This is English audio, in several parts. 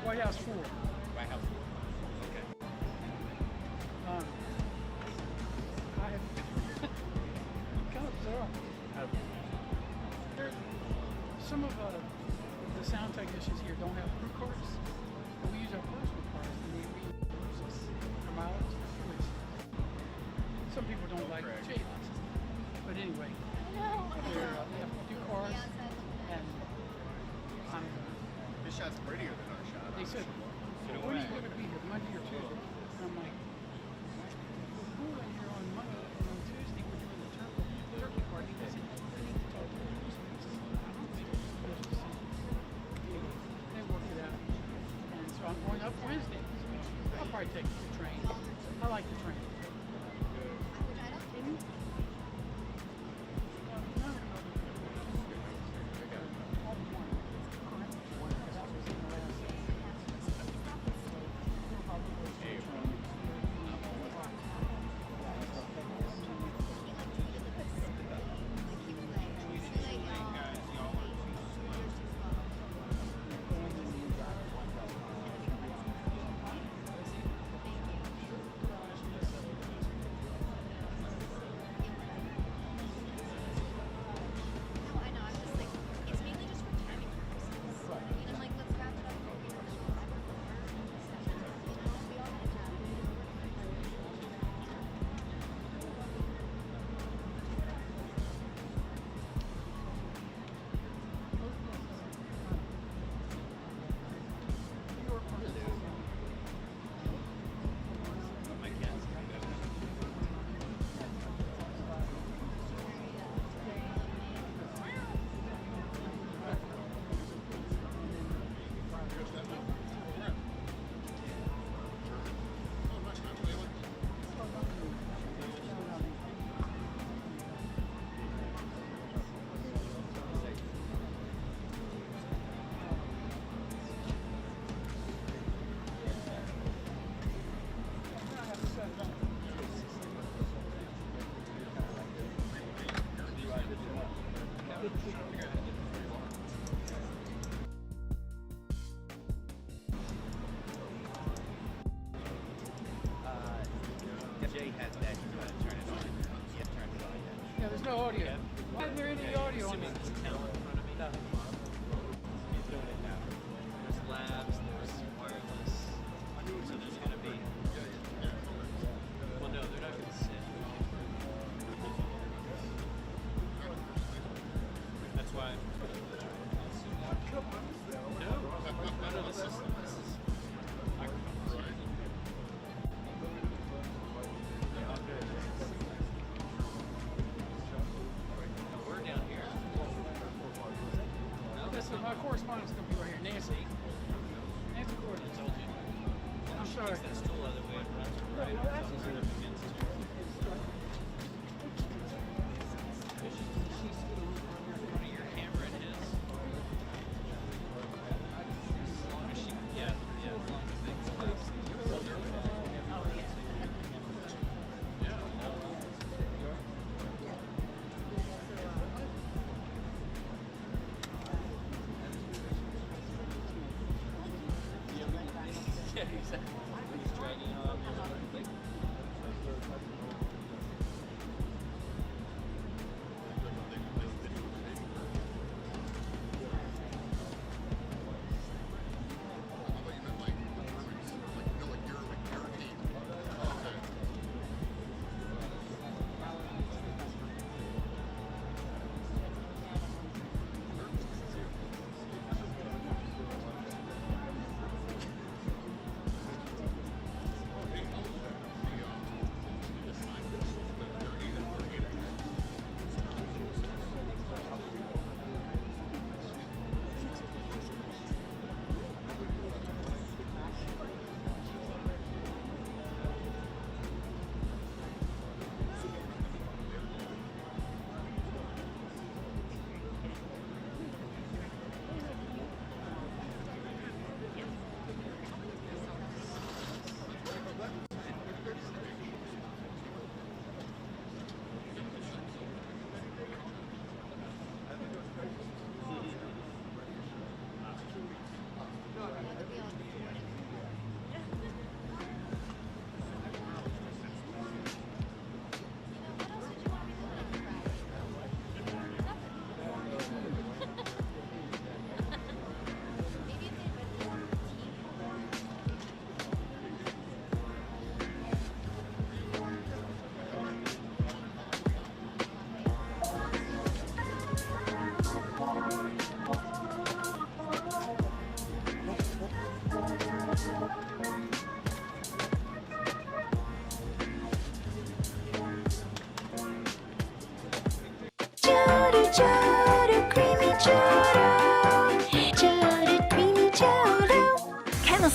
White House 4. White House. Okay. I have kind of bizarre. There, some of the sound technicians here don't have crew cards, but we use our personal cards and we use our mileage, which some people don't like to change. But anyway, they have 2 cars, and This shot's prettier than our shot. they said, when are you going to be here, Monday or Tuesday? And I'm like, we're cool in here on Monday, and on Tuesday we're doing the turkey party. They said, we need to talk to the police. They work it out. And so I'm going up Wednesday. I'll probably take the train. I like the train. Jay has that. He's going to turn it on. Yeah, turn it on. Yeah, there's no audio. Why isn't there any audio on Assuming this? it's count in front of me. He's doing it now. There's labs, there's wireless. So there's going to be. Well, no, they're not going to sit. That's why. No, this is microphone. We're down here. This is my correspondent's going to be right here. Nancy. Nancy Gordon. I told you. I'm sorry. That stool out of the way and runs right up against it. One of your camera in his. As long as she, as long as things last. Yeah, exactly. He's dragging on.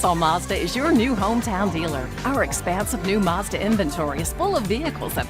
Vauxhall Mazda is your new hometown dealer. Our expansive new Mazda inventory is full of vehicles that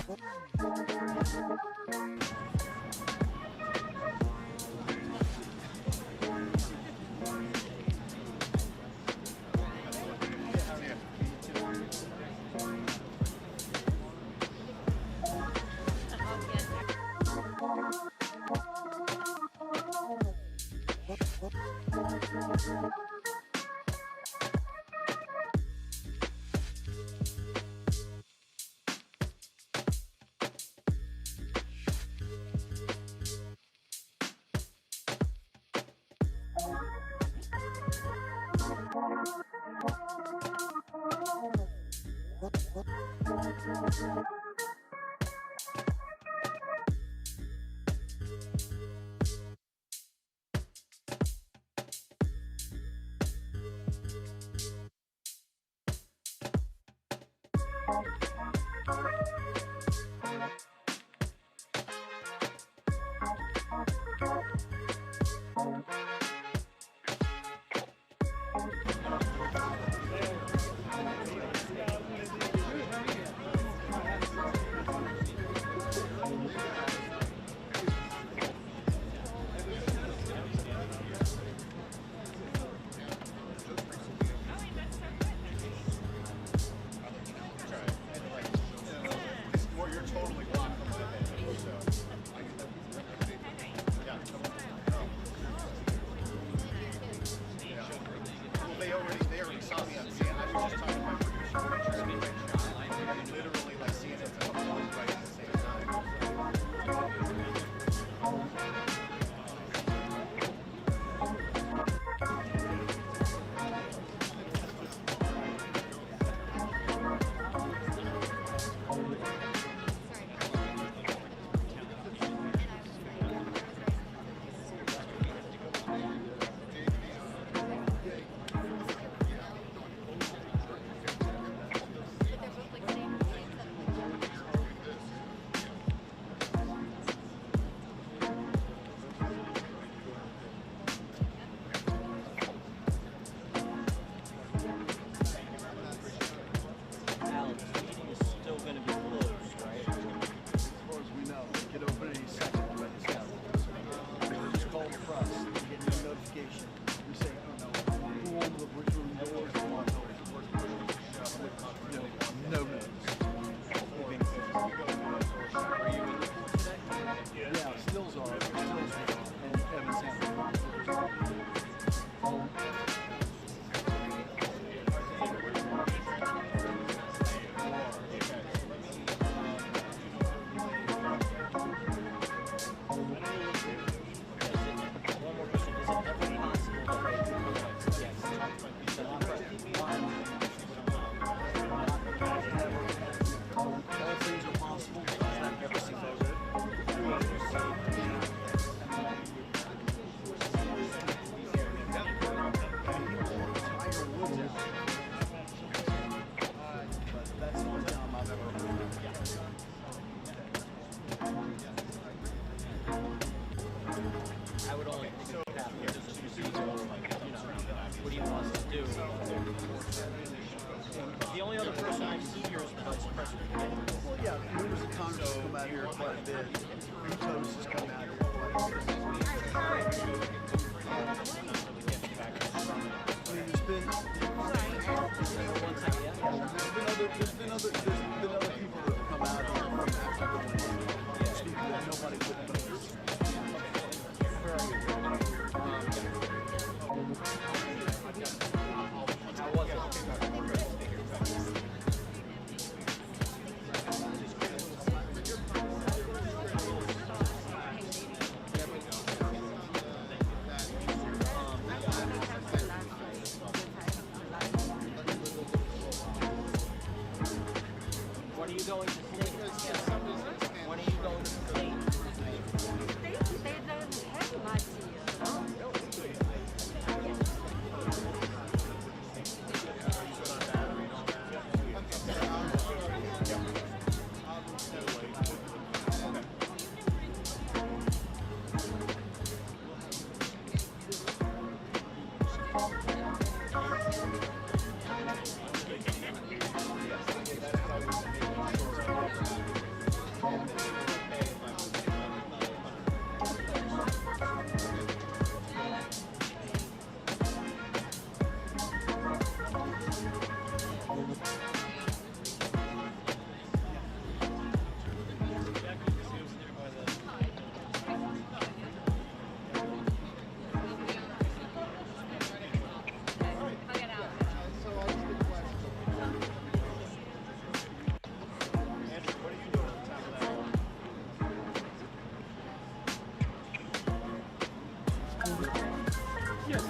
Yes.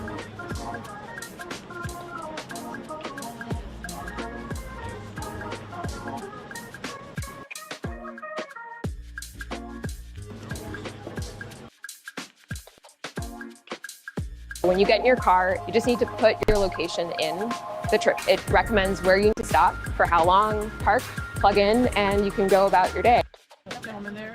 When you get in your car, you just need to put your location in the trip. It recommends where you need to stop, for how long, park, plug in, and you can go about your day. Gentleman there.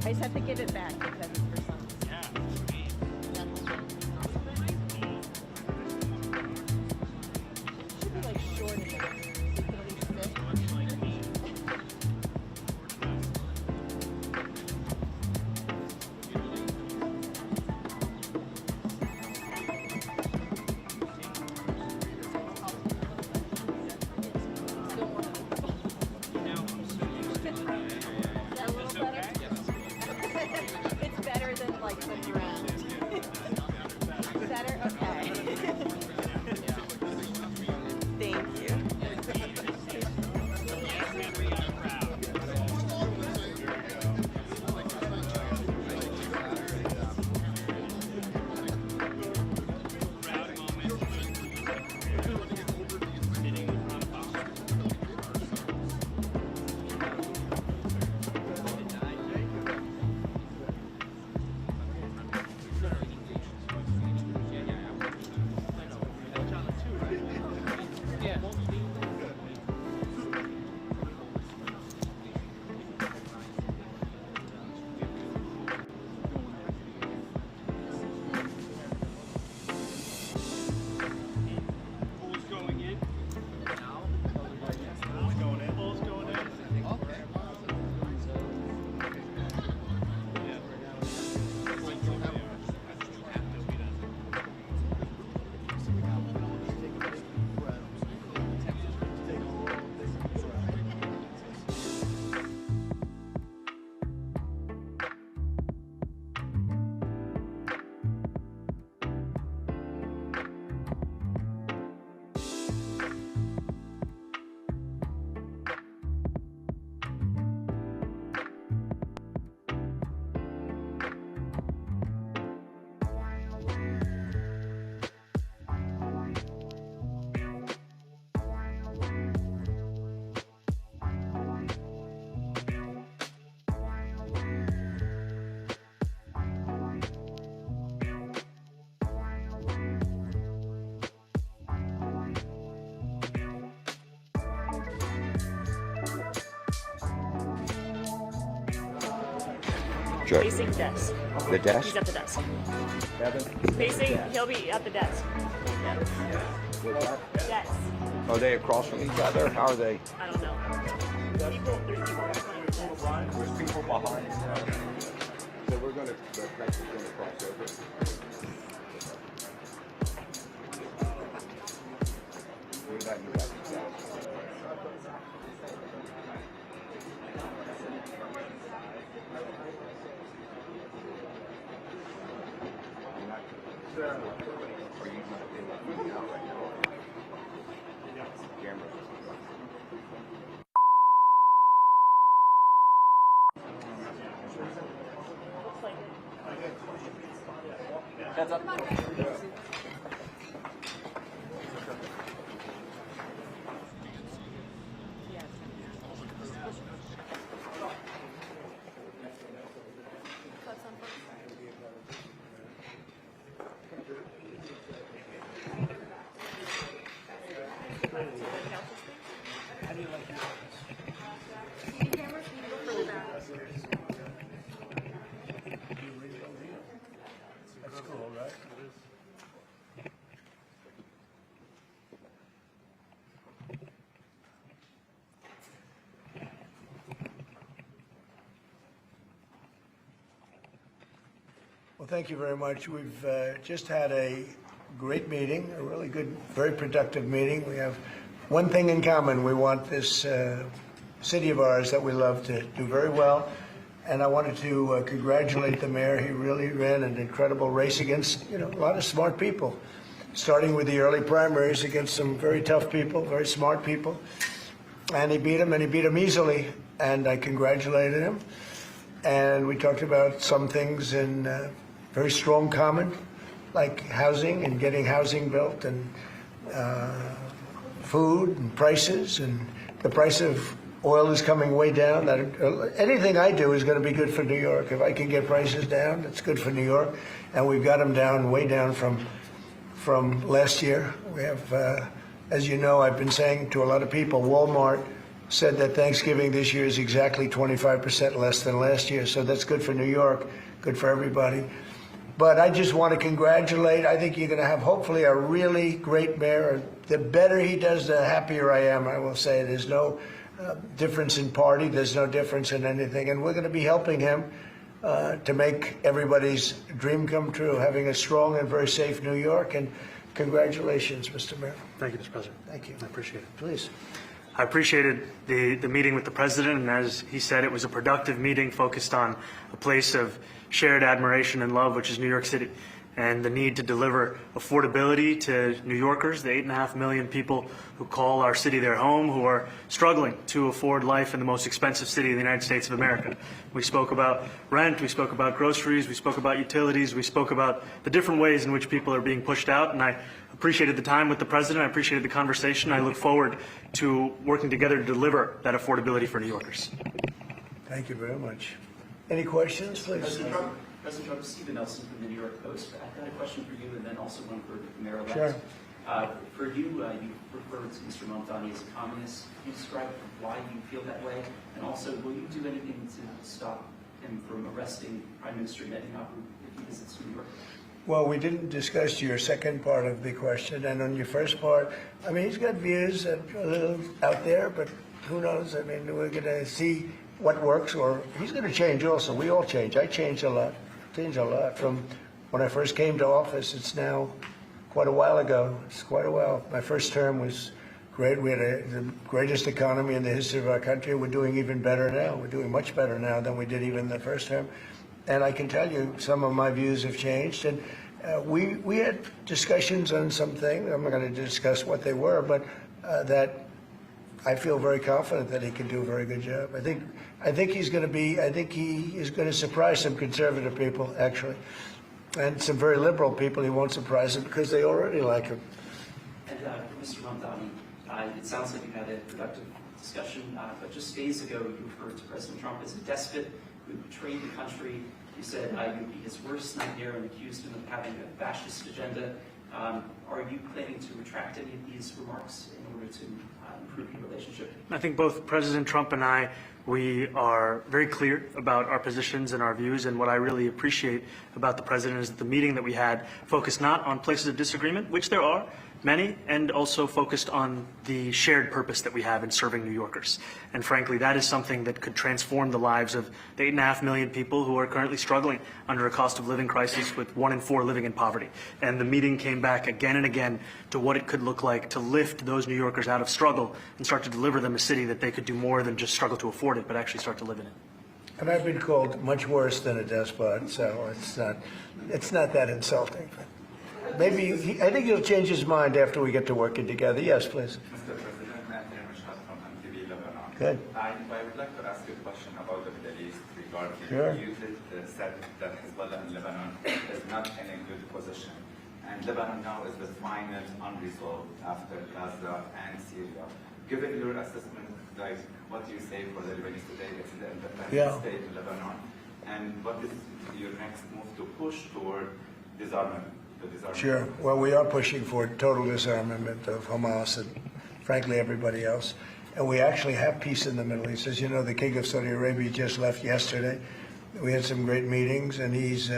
I just have to give it back because it's for some. Yeah, sweet. Should be like short enough so you can at least sit. Much like me. Is that a little better? It's better than like the ground. Better? Okay. Thank you. Yeah. Pool's going in. Pool's going in. Pool's going in. Sure. Facing desk. The desk? He's at the desk. Kevin? Facing, he'll be at the desk. Desk. Are they across from each other? How are they? I don't know. There's people behind the desk. There's people behind. So we're going to, the next is going to cross over. Do that and do that. Are you going to out right now? Camera. Heads up. Well, thank you very much. We've just had a great meeting, a really good, very productive meeting. We have one thing in common. We want this city of ours that we love to do very well. And I wanted to congratulate the mayor. He really ran an incredible race against, a lot of smart people, starting with the early primaries against some very tough people, very smart people. And he beat them easily. And I congratulated him. And we talked about some things in very strong common, like housing and getting housing built, and food and prices, and the price of oil is coming way down. That anything I do is going to be good for New York. If I can get prices down, it's good for New York, and we've got them down, way down from last year. We have, as you know, I've been saying to a lot of people, Walmart said that Thanksgiving this year is exactly 25% less than last year. So that's good for New York, good for everybody. But I just want to congratulate. I think you're going to have hopefully a really great mayor. The better he does, the happier I am. I will say there's no difference in party. There's no difference in anything. And we're going to be helping him to make everybody's dream come true, having a strong and very safe New York. And congratulations, Mr. Mayor. Thank you, Mr. President. Thank you. I appreciate it. Please. I appreciated the meeting with the president, and as he said, it was a productive meeting focused on a place of shared admiration and love, which is New York City, and the need to deliver affordability to New Yorkers, the 8.5 million people who call our city their home, who are struggling to afford life in the most expensive city in the United States of America. We spoke about rent, we spoke about groceries, we spoke about utilities, we spoke about the different ways in which people are being pushed out, and I appreciated the time with the president. I appreciated the conversation. I look forward to working together to deliver that affordability for New Yorkers. Thank you very much. Any questions, please? President Trump, Stephen Nelson from the New York Post. I've got a question for you and then also one for Mayor-elect. Sure. For you, you referred to Mr. Mandani as a communist. Can you describe why you feel that way? And also, will you do anything to stop him from arresting Prime Minister Netanyahu if he visits New York? Well, we didn't discuss your second part of the question, and on your first part, I mean, he's got views that are a little out there, but who knows? I mean, we're going to see what works, or he's going to change also. We all change. I changed a lot from when I first came to office. It's now quite a while ago. It's quite a while. My first term was great. We had the greatest economy in the history of our country. We're doing even better now. We're doing much better now than we did even the first term. And I can tell you some of my views have changed. And we had discussions on some things. I'm not going to discuss what they were, but that I feel very confident that he can do a very good job. I think he's going to be. I think he is going to surprise some conservative people, actually, and some very liberal people. He won't surprise them because they already like him. And Mr. Mandani, it sounds like you had a productive discussion, but just days ago you referred to President Trump as a despot who betrayed the country. You said you would be his worst nightmare and accused him of having a fascist agenda. Are you planning to retract any of these remarks in order to improve your relationship? I think both President Trump and I, we are very clear about our positions and our views, and what I really appreciate about the president is that the meeting that we had focused not on places of disagreement, which there are many, and also focused on the shared purpose that we have in serving New Yorkers. And frankly, that is something that could transform the lives of the 8.5 million people who are currently struggling under a cost of living crisis, with 1 in 4 living in poverty. And the meeting came back again and again to what it could look like to lift those New Yorkers out of struggle and start to deliver them a city that they could do more than just struggle to afford it, but actually start to live in it. And I've been called much worse than a despot, so it's not that insulting. Maybe I think he'll change his mind after we get to working together. Yes, please. Mr. President, Mandani from MTV Lebanon. Good. I would like to ask you a question about the Middle East regarding Sure. you said that Hezbollah in Lebanon is not in a good position. And Lebanon now is the final unresolved after Gaza and Syria. Given your assessment, like what do you say for the Lebanese today? It's the independent state in Lebanon. And what is your next move to push toward disarmament? Sure. Well, we are pushing for total disarmament of Hamas and, frankly, everybody else. And we actually have peace in the Middle East. As you know, the King of Saudi Arabia just left yesterday. We had some great meetings, and he's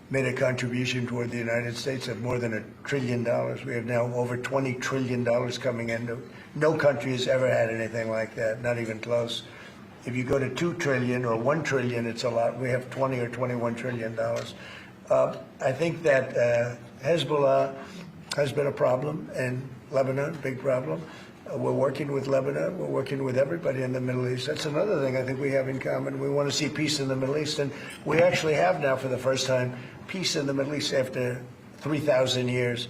made a contribution toward the United States of more than $1 trillion. We have now over $20 trillion coming in. No country has ever had anything like that, not even close. If you go to 2 trillion or 1 trillion, it's a lot. We have 20 or $21 trillion. I think that Hezbollah has been a problem in Lebanon, big problem. We're working with Lebanon. We're working with everybody in the Middle East. That's another thing I think we have in common. We want to see peace in the Middle East, and we actually have now, for the first time, peace in the Middle East after 3,000 years.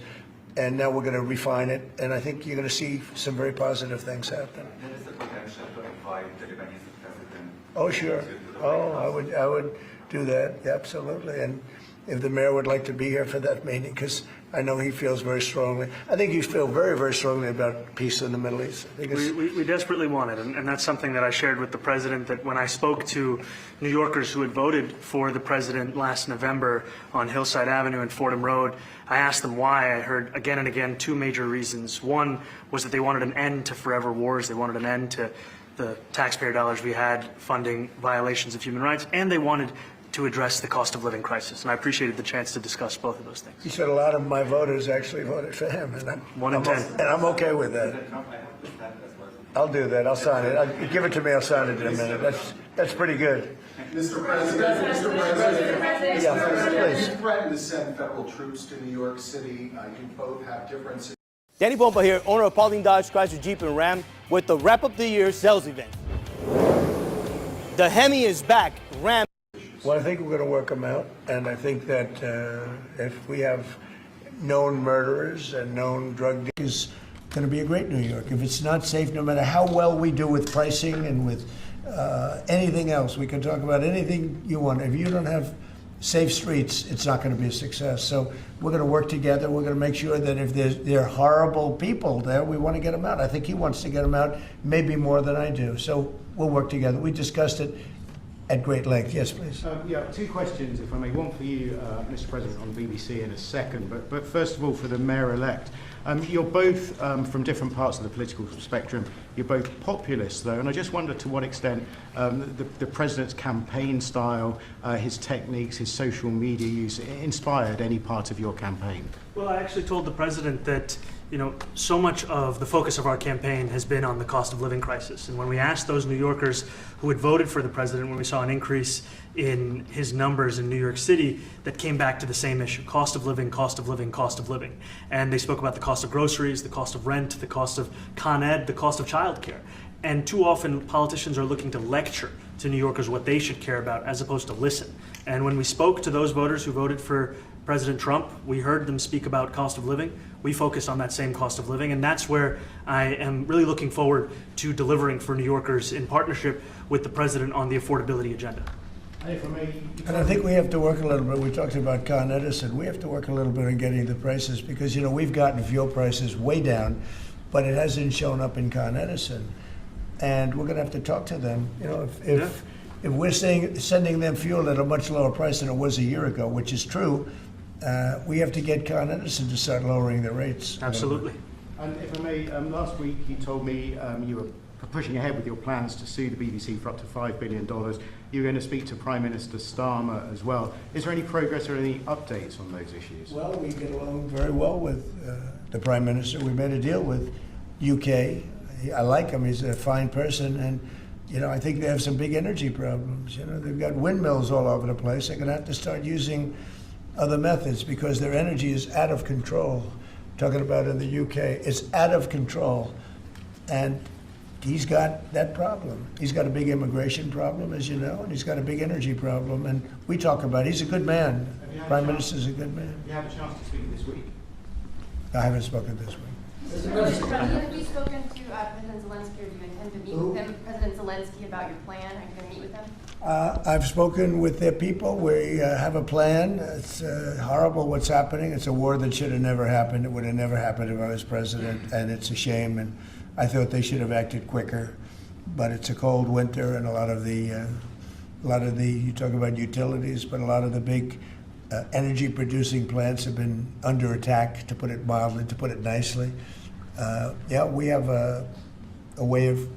And now we're going to refine it, and I think you're going to see some very positive things happen. There is a potential to invite the Lebanese president. Oh, sure. Oh, I would do that, absolutely. And if the mayor would like to be here for that meeting, because I know he feels very strongly. I think you feel very, very strongly about peace in the Middle East. I think We desperately want it, and that's something that I shared with the president, that when I spoke to New Yorkers who had voted for the president last November on Hillside Avenue and Fordham Road, I asked them why. I heard again and again two major reasons. One was that they wanted an end to forever wars. They wanted an end to the taxpayer dollars we had funding violations of human rights, and they wanted to address the cost of living crisis. And I appreciated the chance to discuss both of those things. he said a lot of my voters actually voted for him, and One in 10. And I'm okay with that. I'll do that. I'll sign it. Give it to me. I'll sign it in a minute. That's pretty good. Mr. President, Yeah, please. you threatened to send federal troops to New York City. You both have differences. Danny Bomba here, owner of Paulding Dodge, Chrysler, Jeep, and Ram, with the Wrap Up the Year sales event. The Hemi is back. Ram. Well, I think we're going to work them out, and I think that if we have known murderers and known drug dealers, it's going to be a great New York. If it's not safe, no matter how well we do with pricing and with anything else, we can talk about anything you want. If you don't have safe streets, it's not going to be a success. So we're going to work together. We're going to make sure that if there are horrible people there, we want to get them out. I think he wants to get them out maybe more than I do. So we'll work together. We discussed it at great length. Yes, please. Yeah, two questions, if I may. One for you, Mr. President, on BBC in a second. But first of all, for the mayor-elect. You're both from different parts of the political spectrum. You're both populists, though, and I just wonder to what extent the president's campaign style, his techniques, his social media use inspired any part of your campaign. Well, I actually told the president that, so much of the focus of our campaign has been on the cost of living crisis. And when we asked those New Yorkers who had voted for the president, when we saw an increase in his numbers in New York City, that came back to the same issue: cost of living, cost of living, cost of living. And they spoke about the cost of groceries, the cost of rent, the cost of Con Ed, the cost of childcare. And too often politicians are looking to lecture to New Yorkers what they should care about as opposed to listen. And when we spoke to those voters who voted for President Trump, we heard them speak about cost of living. We focused on that same cost of living, and that's where I am really looking forward to delivering for New Yorkers in partnership with the president on the affordability agenda. And I think we have to work a little bit. We talked about Con Edison. We have to work a little bit on getting the prices because, we've gotten fuel prices way down, but it hasn't shown up in Con Edison. And we're going to have to talk to them. If we're sending them fuel at a much lower price than it was a year ago, which is true, we have to get Con Edison to start lowering the rates. Absolutely. And if I may, last week you told me you were pushing ahead with your plans to sue the BBC for up to $5 billion. You're going to speak to Prime Minister Starmer as well. Is there any progress or any updates on those issues? Well, we get along very well with the Prime Minister. We made a deal with UK. I like him. He's a fine person. And, I think they have some big energy problems. They've got windmills all over the place. They're going to have to start using other methods because their energy is out of control. Talking about in the UK, it's out of control. And he's got that problem. He's got a big immigration problem, as you know, and he's got a big energy problem. And we talk about it. He's a good man. Prime Minister's a good man. You have a chance to speak this week? I haven't spoken this week. Mr. President, have you spoken to President Zelensky, or do you intend to meet with him? President Zelensky, about your plan? Are you going to meet with him? I've spoken with their people. We have a plan. It's horrible what's happening. It's a war that should have never happened. It would have never happened if I was president, and it's a shame. And I thought they should have acted quicker. But it's a cold winter, and a lot of the you talk about utilities, but a lot of the big energy producing plants have been under attack, to put it mildly, to put it nicely. We have a way of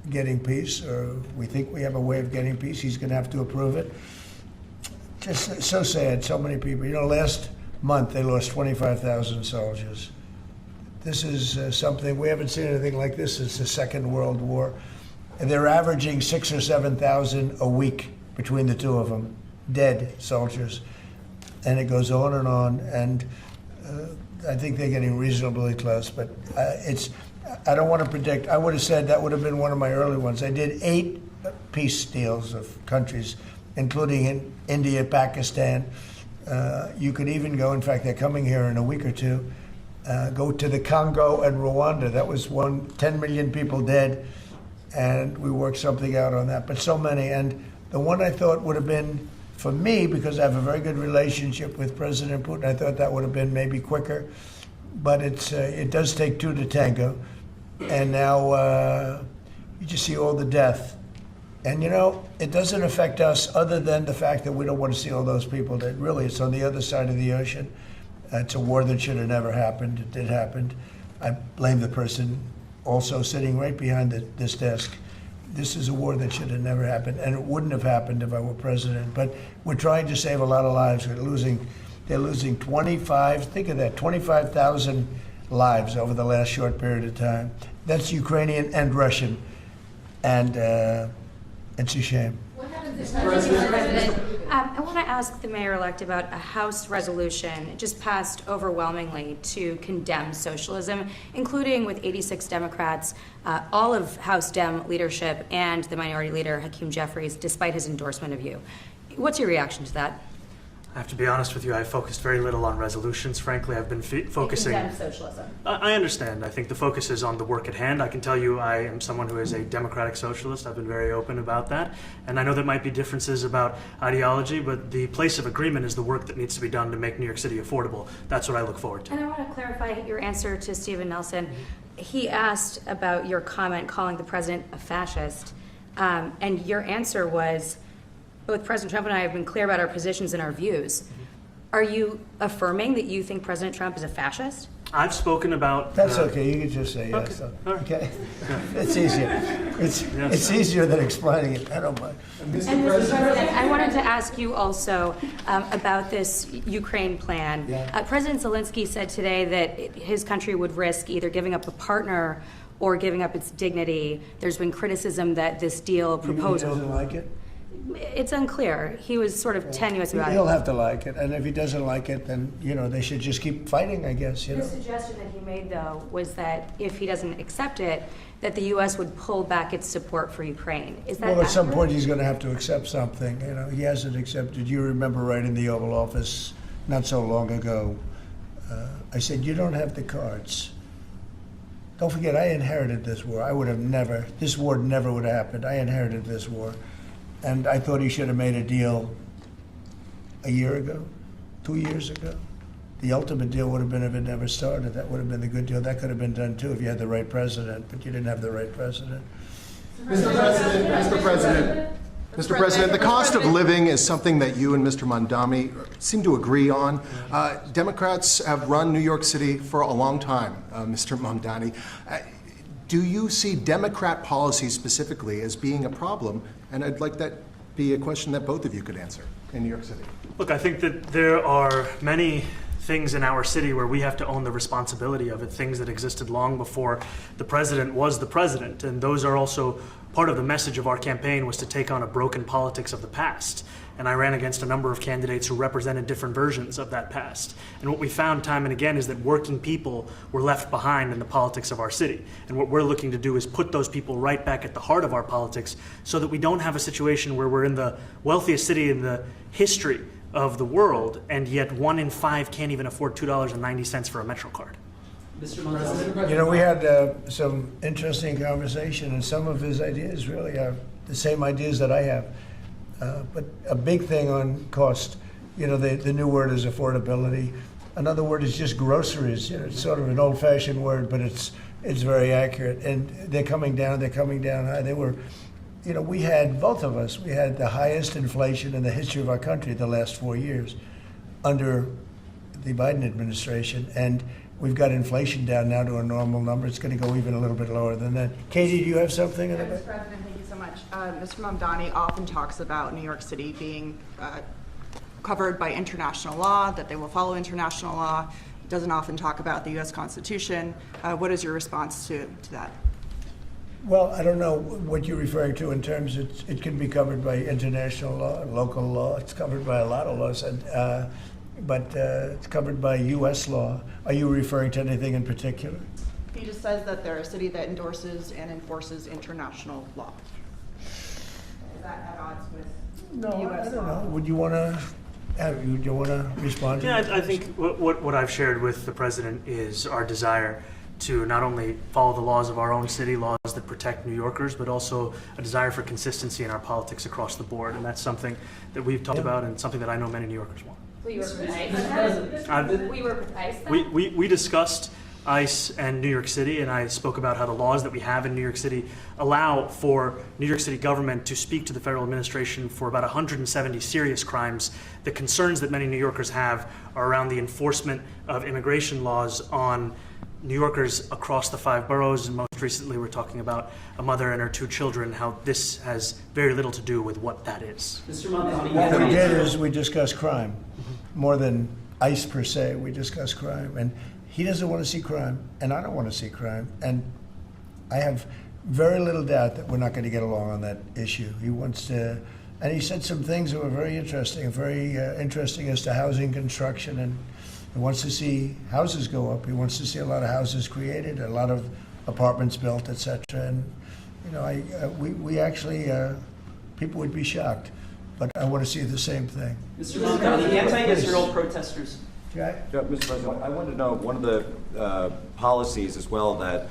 getting peace, or we think we have a way of getting peace. He's going to have to approve it. Just so sad, so many people. Last month they lost 25,000 soldiers. This is something, we haven't seen anything like this since the Second World War. And they're averaging 6,000 or 7,000 a week between the two of them, dead soldiers. And it goes on, and I think they're getting reasonably close, but I don't want to predict. I would have said that would have been one of my early ones. I did 8 peace deals of countries, including in India, Pakistan. You could even go, in fact, they're coming here in a week or two, go to the Congo and Rwanda. That was 10 million people dead, and we worked something out on that, but so many. And the one I thought would have been For me, because I have a very good relationship with President Putin, I thought that would have been maybe quicker. But it does take two to tango. And now you just see all the death. And it doesn't affect us other than the fact that we don't want to see all those people that really, it's on the other side of the ocean. It's a war that should have never happened. It did happen. I blame the person also sitting right behind this desk. This is a war that should have never happened, and it wouldn't have happened if I were president. But we're trying to save a lot of lives. They're losing 25,000 lives over the last short period of time. That's Ukrainian and Russian, and it's a shame. I want to ask the mayor-elect about a House resolution. It just passed overwhelmingly to condemn socialism, including with 86 Democrats, all of House Dem leadership, and the minority leader, Hakeem Jeffries, despite his endorsement of you. What's your reaction to that? I have to be honest with you, I focused very little on resolutions. Frankly, I've been focusing... Condemn socialism. I understand. I think the focus is on the work at hand. I can tell you I am someone who is a democratic socialist. I've been very open about that. And I know there might be differences about ideology, but the place of agreement is the work that needs to be done to make New York City affordable. That's what I look forward to. And I want to clarify your answer to Stephen Nelson. He asked about your comment calling the president a fascist, and your answer was, both President Trump and I have been clear about our positions and our views. Are you affirming that you think President Trump is a fascist? I've spoken about... That's okay. You can just say yes. Okay. It's easier. It's easier than explaining it. I don't mind. Mr. President, I wanted to ask you also about this Ukraine plan. Yeah. President Zelensky said today that his country would risk either giving up a partner or giving up its dignity. There's been criticism that this deal proposal... He doesn't like it? It's unclear. He was sort of tenuous about it. He'll have to like it, and if he doesn't like it, then they should just keep fighting, I guess. The suggestion that he made, though, was that if he doesn't accept it, that the U.S. would pull back its support for Ukraine. Is that well, at some point he's going to have to accept something. He hasn't accepted. You remember right in the Oval Office not so long ago, I said, you don't have the cards. Don't forget, I inherited this war. This war never would have happened. I inherited this war. And I thought he should have made a deal a year ago, 2 years ago. The ultimate deal would have been if it never started. That would have been the good deal. That could have been done too if you had the right president, but you didn't have the right president. Mr. President, the cost of living is something that you and Mr. Mandani seem to agree on. Democrats have run New York City for a long time, Mr. Mandani. Do you see Democrat policy specifically as being a problem? And I'd like that be a question that both of you could answer in New York City. Look, I think that there are many things in our city where we have to own the responsibility of it, things that existed long before the president was the president. And those are also part of the message of our campaign, was to take on a broken politics of the past. And I ran against a number of candidates who represented different versions of that past. And what we found time and again is that working people were left behind in the politics of our city. And what we're looking to do is put those people right back at the heart of our politics so that we don't have a situation where we're in the wealthiest city in the history of the world, and yet 1 in 5 can't even afford $2.90 for a Metro card. Mr. Mandani. We had some interesting conversation, and some of his ideas really are the same ideas that I have. But a big thing on cost, the new word is affordability. Another word is just groceries. It's sort of an old-fashioned word, but it's very accurate. And they're coming down high. They were, we had, both of us, we had the highest inflation in the history of our country the last 4 years under the Biden administration. And we've got inflation down now to a normal number. It's going to go even a little bit lower than that. Katie, do you have something? Mr. President, thank you so much. Mr. Mandani often talks about New York City being covered by international law, that they will follow international law. Doesn't often talk about the U.S. Constitution. What is your response to that? Well, I don't know what you're referring to in terms it can be covered by international law, local law. It's covered by a lot of laws, but it's covered by U.S. law. Are you referring to anything in particular? He just says that they're a city that endorses and enforces international law. Is that at odds with U.S. I don't law? know. Would you want to respond to Yeah, that? I think what I've shared with the president is our desire to not only follow the laws of our own city, laws that protect New Yorkers, but also a desire for consistency in our politics across the board. And that's something that we've talked about and something that I know many New Yorkers want. Will you work with ICE? Will you work with ICE then? We discussed ICE and New York City, and I spoke about how the laws that we have in New York City allow for New York City government to speak to the federal administration for about 170 serious crimes. The concerns that many New Yorkers have are around the enforcement of immigration laws on New Yorkers across the 5 boroughs, and most recently we're talking about a mother and her 2 children, how this has very little to do with what that is. Mr. Mandani, What we did is we discussed crime. More than ICE per se, we discussed crime. And he doesn't want to see crime, and I don't want to see crime. And I have very little doubt that we're not going to get along on that issue. He wants to, and he said some things that were very interesting as to housing construction, and he wants to see houses go up. He wants to see a lot of houses created, a lot of apartments built, etc. And you know, we actually people would be shocked, but I want to see the same thing. Mr. Mandani, anti-Israel protesters. Okay. Yeah, Mr. President, I wanted to know one of the policies as well that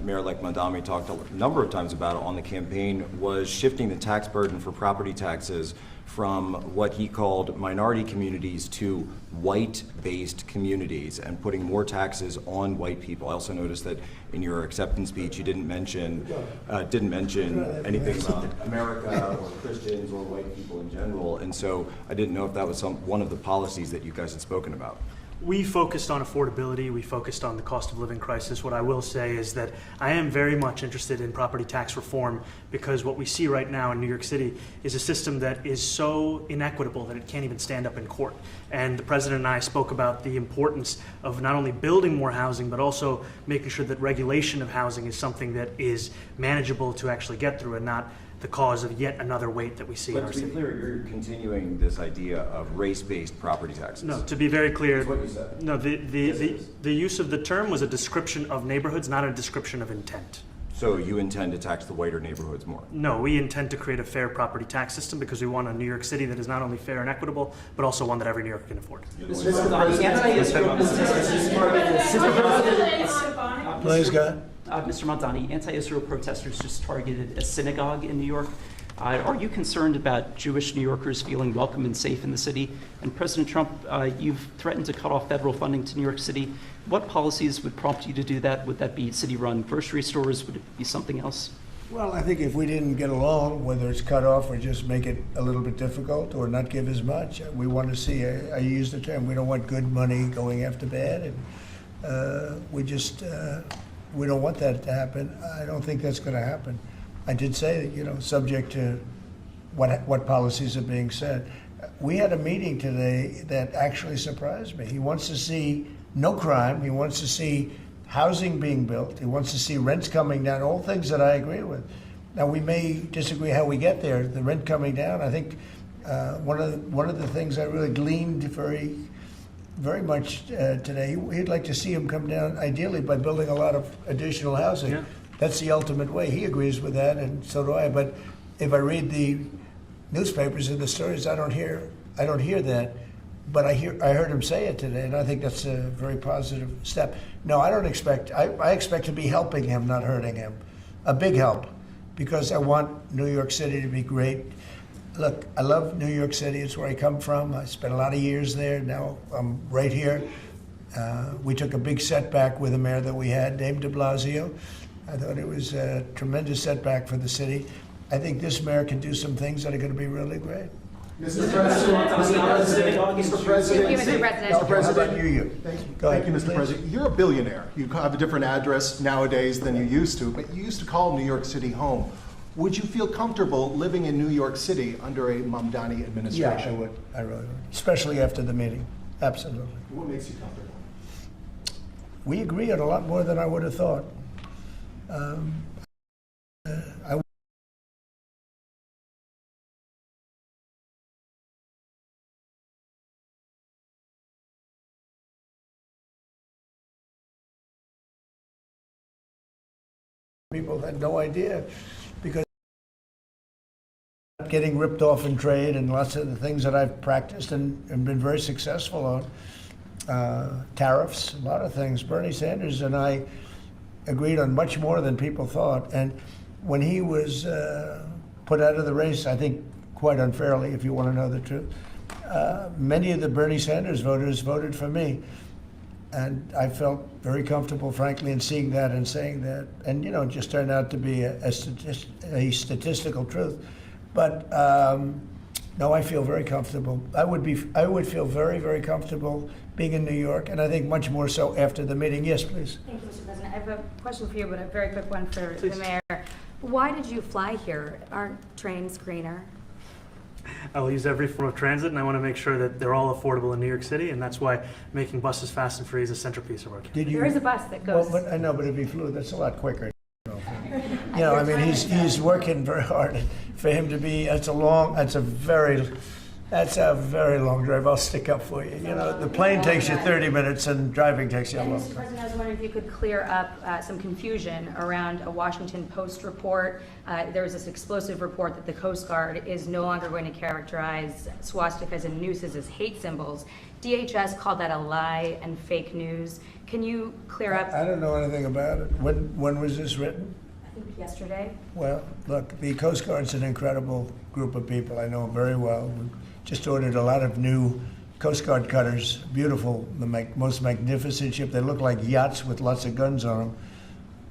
Mayor-elect Mandani talked a number of times about on the campaign was shifting the tax burden for property taxes from what he called minority communities to white-based communities and putting more taxes on white people. I also noticed that in your acceptance speech you didn't mention anything about America or Christians or white people in general, and so I didn't know if that was one of the policies that you guys had spoken about. We focused on affordability, we focused on the cost of living crisis. What I will say is that I am very much interested in property tax reform, because what we see right now in New York City is a system that is so inequitable that it can't even stand up in court. And the President and I spoke about the importance of not only building more housing, but also making sure that regulation of housing is something that is manageable to actually get through and not the cause of yet another weight that we see in our But to city. be clear, you're continuing this idea of race-based property taxes. No, to be very clear, That's what you said. no, the use of the term was a description of neighborhoods, not a description of intent. So you intend to tax the whiter neighborhoods more? No, we intend to create a fair property tax system because we want a New York City that is not only fair and equitable, but also one that every New Yorker can afford. Mr. Mandani, anti-Israel protesters. Please, go ahead. Mr. Mandani, anti-Israel protesters just targeted a synagogue in New York. Are you concerned about Jewish New Yorkers feeling welcome and safe in the city? And President Trump, you've threatened to cut off federal funding to New York City. What policies would prompt you to do that? Would that be city-run grocery stores? Would it be something else? Well, I think if we didn't get along, whether it's cut off or just make it a little bit difficult or not give as much, we want to see, I use the term, we don't want good money going after bad, and we don't want that to happen. I don't think that's going to happen. I did say that, you know, subject to what policies are being said. We had a meeting today that actually surprised me. He wants to see no crime. He wants to see housing being built. He wants to see rents coming down, all things that I agree with. Now, we may disagree how we get there. The rent coming down, I think one of the things I really gleaned very much today, he'd like to see him come down, ideally, by building a lot of additional housing. Yeah. That's the ultimate way. He agrees with that, and so do I. But if I read the newspapers and the stories, I don't hear that. But I heard him say it today, and I think that's a very positive step. No, I don't expect. I expect to be helping him, not hurting him. A big help, because I want New York City to be great. Look, I love New York City. It's where I come from. I spent a lot of years there. Now I'm right here. We took a big setback with the mayor that we had, named de Blasio. I thought it was a tremendous setback for the city. I think this mayor can do some things that are going to be really great. Mr. President, Mr. President, Thank you, Mr. President. Mr. President. How about you? Thank you, Mr. President. You're a billionaire. You have a different address nowadays than you used to, but you used to call New York City home. Would you feel comfortable living in New York City under a Mamdani administration? Yeah, I would. I really would. Especially after the meeting. Absolutely. What makes you comfortable? We agree on a lot more than I would have thought. People had no idea, because getting ripped off in trade and lots of the things that I've practiced and been very successful on, tariffs, a lot of things. Bernie Sanders and I agreed on much more than people thought. And when he was put out of the race, I think quite unfairly, if you want to know the truth, many of the Bernie Sanders voters voted for me. And I felt very comfortable, frankly, in seeing that and saying that. And, it just turned out to be a statistical truth. But no, I feel very comfortable. I would feel very, very comfortable being in New York, and I think much more so after the meeting. Yes, please. Thank you, Mr. President. I have a question for you, but a very quick one for the mayor. Why did you fly here? Aren't trains greener? I will use every form of transit, and I want to make sure that they're all affordable in New York City, and that's why making buses fast and free is a centerpiece of our campaign. There is a bus that goes. Well, but I know, but if he flew, that's a lot quicker. I mean, he's working very hard for him to be. That's a very long drive. I'll stick up for you. The plane takes you 30 minutes, and driving takes you a long Mr. time. President, I was wondering if you could clear up some confusion around a Washington Post report. There was this explosive report that the Coast Guard is no longer going to characterize swastikas and nooses as hate symbols. DHS called that a lie and fake news. Can you clear up? I don't know anything about it. When was this written? I think yesterday. Well, look, the Coast Guard's an incredible group of people. I know them very well. We just ordered a lot of new Coast Guard cutters, beautiful, the most magnificent ship. They look like yachts with lots of guns on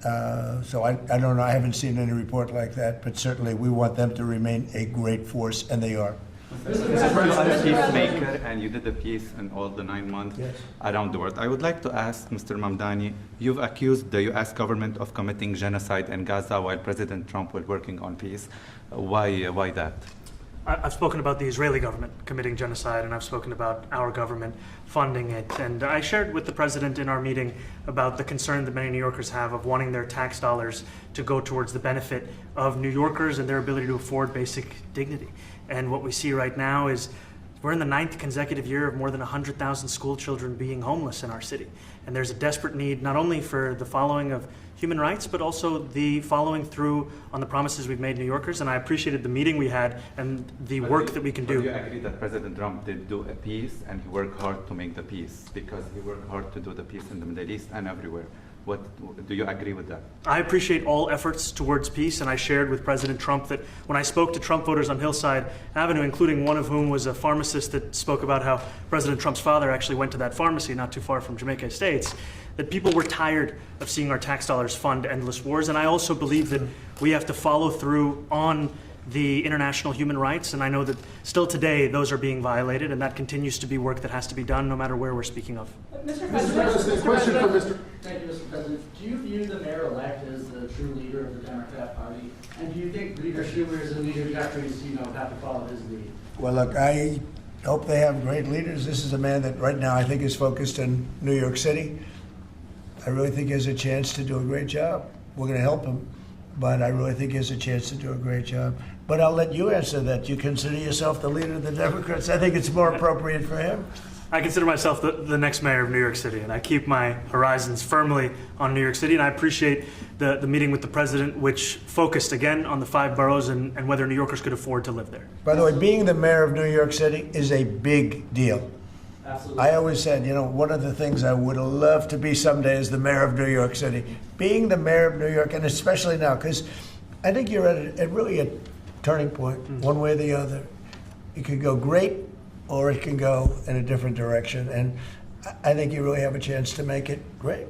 them. So I don't know. I haven't seen any report like that, but certainly we want them to remain a great force, and they are. You are a peacemaker, and you did the peace in all the 9 months around the world. I would like to ask Mr. Mamdani, you've accused the U.S. government of committing genocide in Gaza while President Trump was working on peace. Why that? I've spoken about the Israeli government committing genocide, and I've spoken about our government funding it. And I shared with the president in our meeting about the concern that many New Yorkers have of wanting their tax dollars to go towards the benefit of New Yorkers and their ability to afford basic dignity. And what we see right now is we're in the 9th consecutive year of more than 100,000 school children being homeless in our city. And there's a desperate need not only for the following of human rights, but also the following through on the promises we've made New Yorkers. And I appreciated the meeting we had and the work that we can do. Do you agree that President Trump did do a peace and he worked hard to make the peace? Because he worked hard to do the peace in the Middle East and everywhere. Do you agree with that? I appreciate all efforts towards peace, and I shared with President Trump that when I spoke to Trump voters on Hillside Avenue, including one of whom was a pharmacist that spoke about how President Trump's father actually went to that pharmacy not too far from Jamaica Estates, that people were tired of seeing our tax dollars fund endless wars. And I also believe that we have to follow through on the international human rights, and I know that still today those are being violated, and that continues to be work that has to be done no matter where we're speaking of. Mr. President, question for Mr. Thank you, Mr. President. Do you view the mayor-elect as the true leader of the Democrat Party? And do you think Leader Schumer and Leader Jeffries, have to follow his lead? Well, look, I hope they have great leaders. This is a man that right now I think is focused in New York City. I really think he has a chance to do a great job. We're going to help him, but I really think he has a chance to do a great job. But I'll let you answer that. You consider yourself the leader of the Democrats? I think it's more appropriate for him. I consider myself the next mayor of New York City, and I keep my horizons firmly on New York City, and I appreciate the meeting with the president, which focused again on the 5 boroughs and whether New Yorkers could afford to live there. By the way, being the mayor of New York City is a big deal. Absolutely. I always said, one of the things I would love to be someday is the mayor of New York City. Being the mayor of New York, and especially now, because I think you're at really a turning point, one way or the other. It could go great, or it can go in a different direction. And I think you really have a chance to make it great.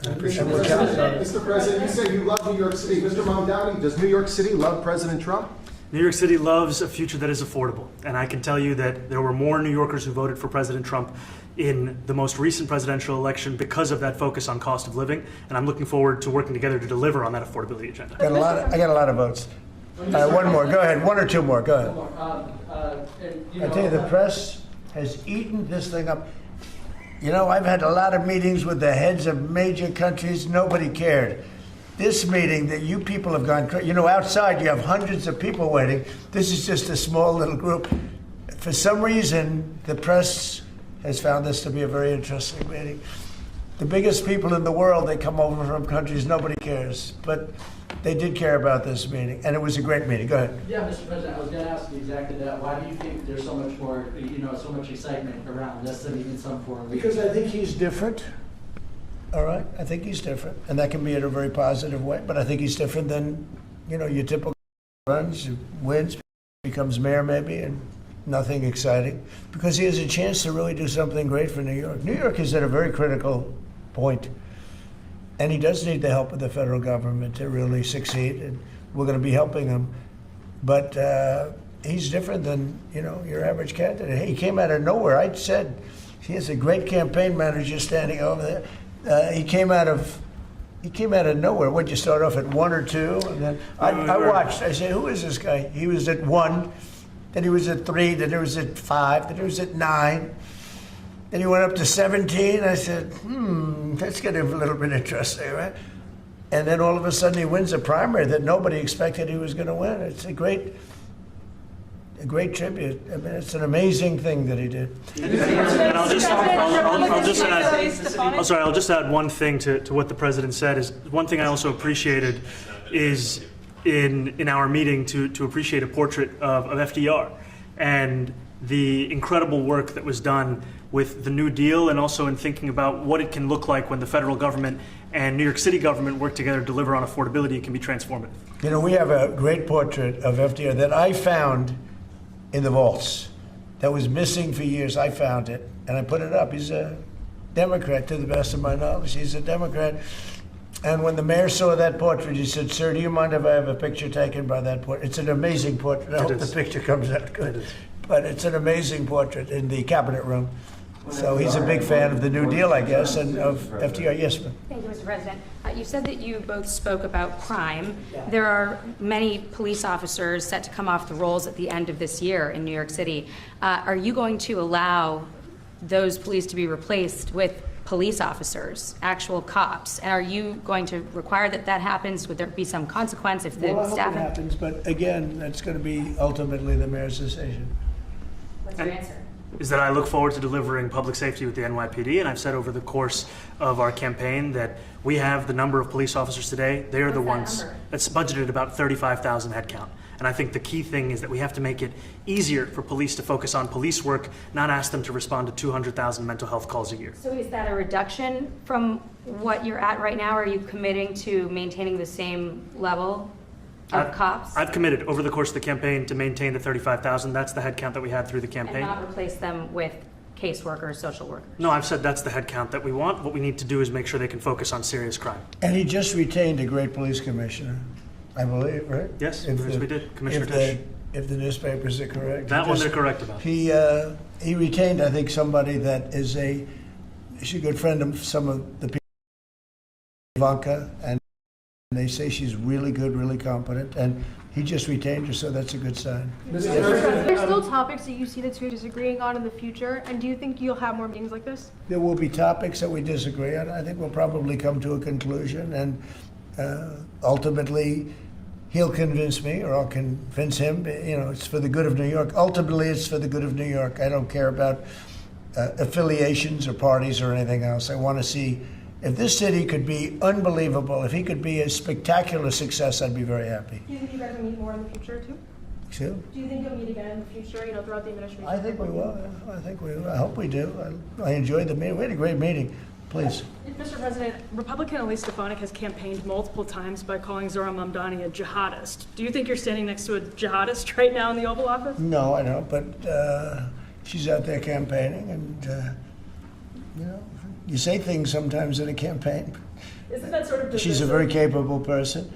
Mr. President, you say you love New York City. Mr. Mandani, does New York City love President Trump? New York City loves a future that is affordable. And I can tell you that there were more New Yorkers who voted for President Trump in the most recent presidential election because of that focus on cost of living. And I'm looking forward to working together to deliver on that affordability agenda. I got a lot of votes. One more. Go ahead. 1 or 2 more. Go ahead. I tell you, the press has eaten this thing up. I've had a lot of meetings with the heads of major countries. Nobody cared. This meeting that you people have gone, outside you have hundreds of people waiting. This is just a small little group. For some reason, the press has found this to be a very interesting meeting. The biggest people in the world, they come over from countries nobody cares. But they did care about this meeting, and it was a great meeting. Go ahead. Yeah, Mr. President, I was going to ask you exactly that. Why do you think there's so much more, so much excitement around this than even some foreign leaders? Because I think he's different. All right, I think he's different, and that can be in a very positive way. But I think he's different than, your typical runs, wins, becomes mayor maybe, and nothing exciting, because he has a chance to really do something great for New York. New York is at a very critical point, and he does need the help of the federal government to really succeed, and we're going to be helping him. But he's different than, your average candidate. He came out of nowhere. I said he has a great campaign manager standing over there. He came out of nowhere. Would you start off at 1 or 2? And then I watched. I said, who is this guy? He was at 1, then he was at 3, then he was at 5, then he was at 9. Then he went up to 17. I said, that's getting a little bit interesting, right? And then all of a sudden he wins a primary that nobody expected he was going to win. It's a great tribute. I mean, it's an amazing thing that he did. And I'll just add one thing to what the president said. Is one thing I also appreciated is in our meeting to appreciate a portrait of FDR and the incredible work that was done with the New Deal, and also in thinking about what it can look like when the federal government and New York City government work together to deliver on affordability. It can be transformative. We have a great portrait of FDR that I found in the vaults that was missing for years. I found it and I put it up. He's a Democrat, to the best of my knowledge. He's a Democrat. And when the mayor saw that portrait, he said, "Sir, do you mind if I have a picture taken by that portrait?" It's an amazing portrait. I hope the picture comes out good. But it's an amazing portrait in the cabinet room. So he's a big fan of the New Deal, I guess, and of FDR. Yes, ma'am. Thank you, Mr. President. You said that you both spoke about crime. There are many police officers set to come off the rolls at the end of this year in New York City. Are you going to allow those police to be replaced with police officers, actual cops? And are you going to require that happens? Would there be some consequence if the Well, I hope staff... it happens, but again, that's going to be ultimately the mayor's decision. What's your answer? Is that I look forward to delivering public safety with the NYPD, and I've said over the course of our campaign that we have the number of police officers today. They are the ones that's budgeted about 35,000 headcount. And I think the key thing is that we have to make it easier for police to focus on police work, not ask them to respond to 200,000 mental health calls a year. So is that a reduction from what you're at right now? Or are you committing to maintaining the same level of cops? I've committed over the course of the campaign to maintain the 35,000. That's the headcount that we had through the campaign. And not replace them with caseworkers, social workers? No, I've said that's the headcount that we want. What we need to do is make sure they can focus on serious crime. And he just retained a great police commissioner, I believe, right? Yes, we did. Commissioner Tisch. If the newspapers are correct. That one they're correct about. He retained, I think, somebody that is she's a good friend of some of the people, Ivanka, and they say she's really good, really competent, and he just retained her, so that's a good sign. There's still topics that you see that you're disagreeing on in the future, and do you think you'll have more meetings like this? There will be topics that we disagree on. I think we'll probably come to a conclusion, and ultimately he'll convince me, or I'll convince him. It's for the good of New York. Ultimately, it's for the good of New York. I don't care about affiliations or parties or anything else. I want to see, if this city could be unbelievable, if he could be a spectacular success, I'd be very happy. Do you think you guys will meet more in the future too? Sure. Do you think you'll meet again in the future, throughout the administration? I think we will. I hope we do. I enjoyed the meeting. We had a great meeting. Please. Mr. President, Republican Elise Stefanik has campaigned multiple times by calling Zohran Mamdani a jihadist. Do you think you're standing next to a jihadist right now in the Oval Office? No, I don't, but she's out there campaigning, and you say things sometimes in a campaign. Isn't that sort of divisive? She's a very capable person.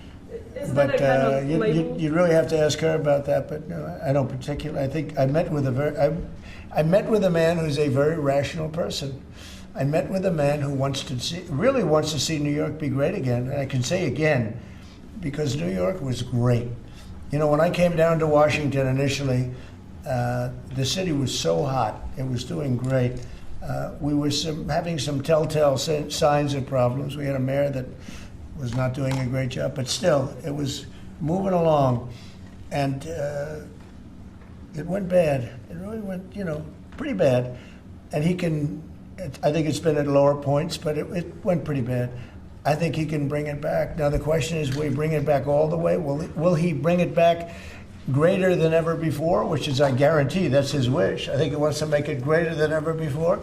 Isn't But that a kind of label? you really have to ask her about that. But no, I don't particularly. I think I met with I met with a man who's a very rational person. I met with a man who really wants to see New York be great again. And I can say again, because New York was great. When I came down to Washington initially, the city was so hot. It was doing great. We were having some telltale signs of problems. We had a mayor that was not doing a great job, but still, it was moving along. And it went bad. It really went, pretty bad. And I think it's been at lower points, but it went pretty bad. I think he can bring it back. Now, the question is, will he bring it back all the way? Will he bring it back greater than ever before, which is, I guarantee, that's his wish. I think he wants to make it greater than ever before.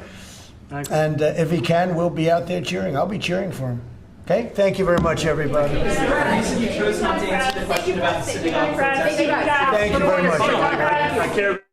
And if he can, we'll be out there cheering. I'll be cheering for him. Okay? Thank you very much, everybody. The reason you chose not to answer the question about the synagogue protest. Thank you very much. I care.